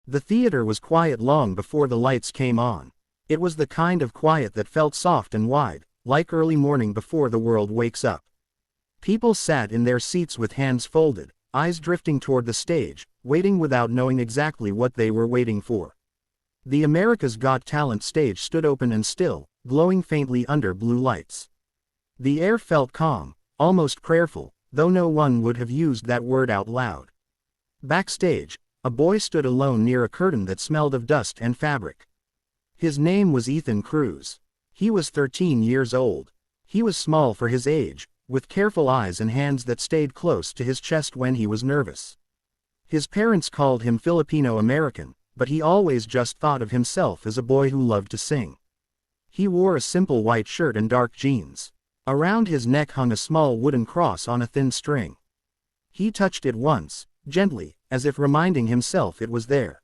The theater was quiet long before the lights came on. It was the kind of quiet that felt soft and wide, like early morning before the world wakes up. People sat in their seats with hands folded, eyes drifting toward the stage, waiting without knowing exactly what they were waiting for. The America's Got Talent stage stood open and still, glowing faintly under blue lights. The air felt calm, almost prayerful, though no one would have used that word out loud. Backstage, a boy stood alone near a curtain that smelled of dust and fabric. His name was Ethan Cruz. He was 13 years old. He was small for his age, with careful eyes and hands that stayed close to his chest when he was nervous. His parents called him Filipino American, but he always just thought of himself as a boy who loved to sing. He wore a simple white shirt and dark jeans. Around his neck hung a small wooden cross on a thin string. He touched it once, gently, as if reminding himself it was there.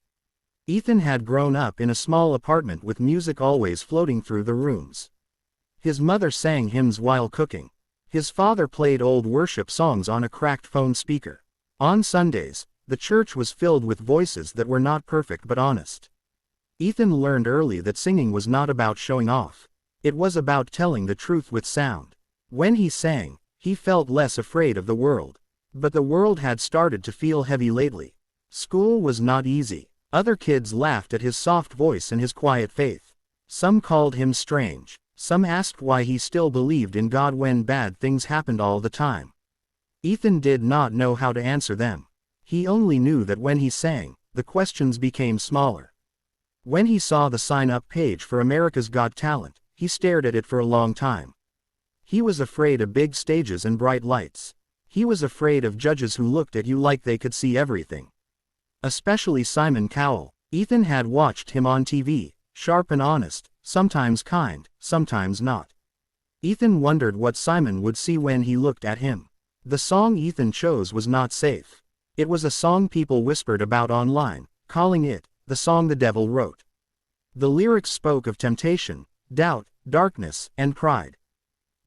Ethan had grown up in a small apartment with music always floating through the rooms. His mother sang hymns while cooking. His father played old worship songs on a cracked phone speaker. On Sundays, the church was filled with voices that were not perfect but honest. Ethan learned early that singing was not about showing off. It was about telling the truth with sound. When he sang, he felt less afraid of the world. But the world had started to feel heavy lately. School was not easy. Other kids laughed at his soft voice and his quiet faith. Some called him strange. Some asked why he still believed in God when bad things happened all the time. Ethan did not know how to answer them. He only knew that when he sang, the questions became smaller. When he saw the sign-up page for America's Got Talent, he stared at it for a long time. He was afraid of big stages and bright lights. He was afraid of judges who looked at you like they could see everything. Especially Simon Cowell. Ethan had watched him on TV, sharp and honest, sometimes kind, sometimes not. Ethan wondered what Simon would see when he looked at him. The song Ethan chose was not safe. It was a song people whispered about online, calling it the song the devil wrote. The lyrics spoke of temptation, doubt, darkness, and pride.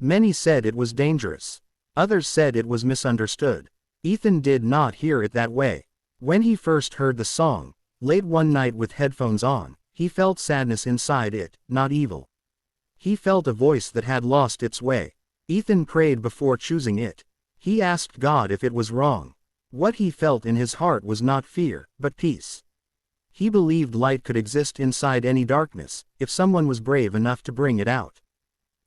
Many said it was dangerous. Others said it was misunderstood. Ethan did not hear it that way. When he first heard the song, late one night with headphones on, he felt sadness inside it, not evil. He felt a voice that had lost its way. Ethan prayed before choosing it. He asked God if it was wrong. What he felt in his heart was not fear, but peace. He believed light could exist inside any darkness, if someone was brave enough to bring it out.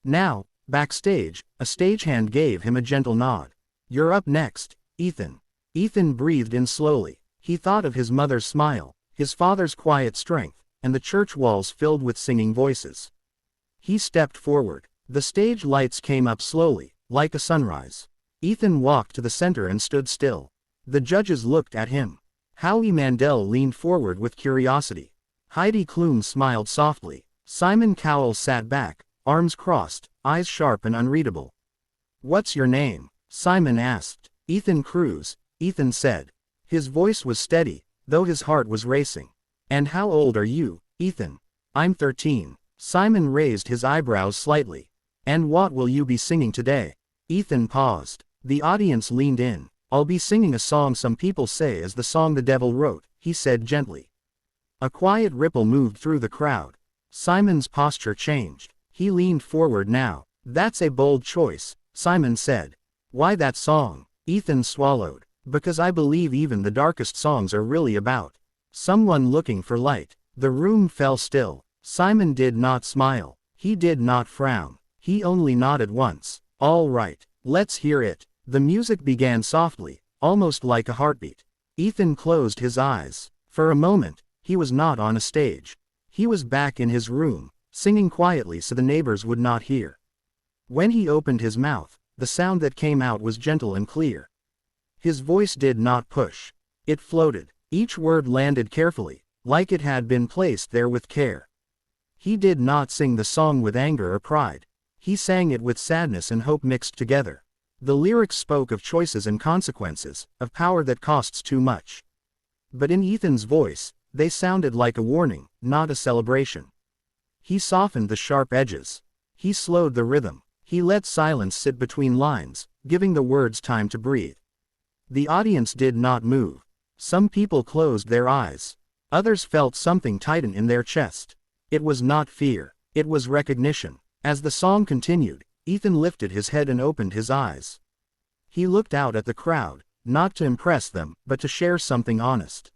Now, backstage, a stagehand gave him a gentle nod. "You're up next, Ethan." Ethan breathed in slowly. He thought of his mother's smile, his father's quiet strength, and the church walls filled with singing voices. He stepped forward. The stage lights came up slowly, like a sunrise. Ethan walked to the center and stood still. The judges looked at him. Howie Mandel leaned forward with curiosity. Heidi Klum smiled softly. Simon Cowell sat back, arms crossed, eyes sharp and unreadable. "What's your name?" Simon asked. "Ethan Cruz," Ethan said. His voice was steady, though his heart was racing. "And how old are you, Ethan?" "I'm 13. Simon raised his eyebrows slightly. "And what will you be singing today?" Ethan paused. The audience leaned in. "I'll be singing a song some people say is the song the devil wrote," he said gently. A quiet ripple moved through the crowd. Simon's posture changed. He leaned forward now. "That's a bold choice," Simon said. "Why that song?" Ethan swallowed. "Because I believe even the darkest songs are really about someone looking for light." The room fell still. Simon did not smile. He did not frown. He only nodded once. "All right, let's hear it." The music began softly, almost like a heartbeat. Ethan closed his eyes. For a moment, he was not on a stage. He was back in his room, singing quietly so the neighbors would not hear. When he opened his mouth, the sound that came out was gentle and clear. His voice did not push. It floated. Each word landed carefully, like it had been placed there with care. He did not sing the song with anger or pride. He sang it with sadness and hope mixed together. The lyrics spoke of choices and consequences, of power that costs too much. But in Ethan's voice, they sounded like a warning, not a celebration. He softened the sharp edges. He slowed the rhythm. He let silence sit between lines, giving the words time to breathe. The audience did not move. Some people closed their eyes. Others felt something tighten in their chest. It was not fear, it was recognition. As the song continued, Ethan lifted his head and opened his eyes. He looked out at the crowd, not to impress them, but to share something honest.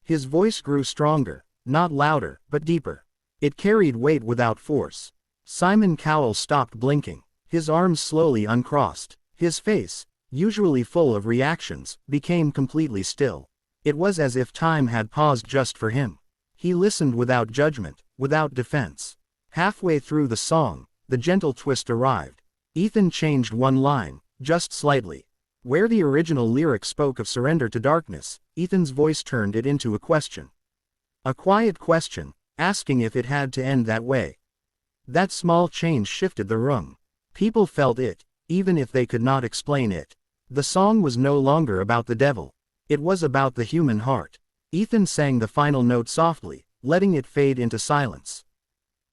His voice grew stronger, not louder, but deeper. It carried weight without force. Simon Cowell stopped blinking. His arms slowly uncrossed. His face, usually full of reactions, became completely still. It was as if time had paused just for him. He listened without judgment, without defense. Halfway through the song, the gentle twist arrived. Ethan changed one line, just slightly. Where the original lyric spoke of surrender to darkness, Ethan's voice turned it into a question. A quiet question, asking if it had to end that way. That small change shifted the room. People felt it, even if they could not explain it. The song was no longer about the devil. It was about the human heart. Ethan sang the final note softly, letting it fade into silence.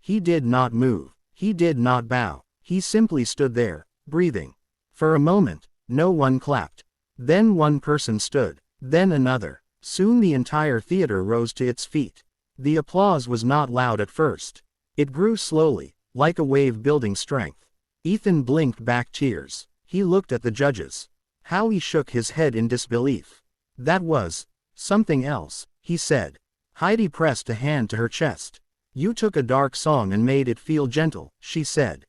He did not move. He did not bow. He simply stood there, breathing. For a moment, no one clapped. Then one person stood. Then another. Soon the entire theater rose to its feet. The applause was not loud at first. It grew slowly, like a wave building strength. Ethan blinked back tears. He looked at the judges. How he shook his head in disbelief. That was something else, he said. Heidi pressed a hand to her chest. You took a dark song and made it feel gentle, she said.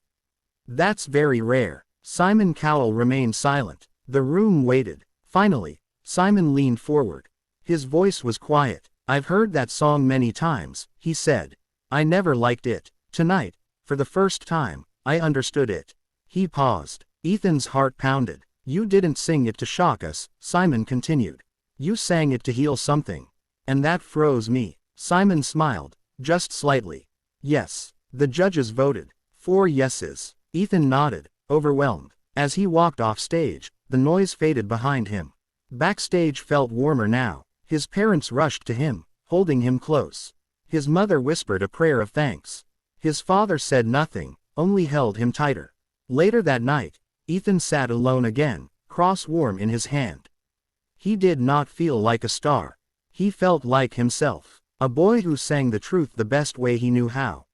That's very rare. Simon Cowell remained silent. The room waited. Finally, Simon leaned forward. His voice was quiet. I've heard that song many times, he said. I never liked it. Tonight, for the first time, I understood it. He paused. Ethan's heart pounded. You didn't sing it to shock us, Simon continued. You sang it to heal something. And that froze me. Simon smiled, just slightly. Yes. The judges voted. 4 yeses. Ethan nodded, overwhelmed. As he walked off stage, the noise faded behind him. Backstage felt warmer now. His parents rushed to him, holding him close. His mother whispered a prayer of thanks. His father said nothing, only held him tighter. Later that night, Ethan sat alone again, cross warm in his hand. He did not feel like a star. He felt like himself, a boy who sang the truth the best way he knew how.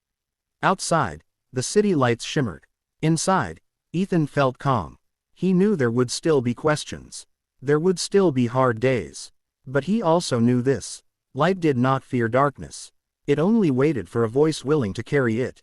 Outside, the city lights shimmered. Inside, Ethan felt calm. He knew there would still be questions. There would still be hard days. But he also knew this. Light did not fear darkness. It only waited for a voice willing to carry it.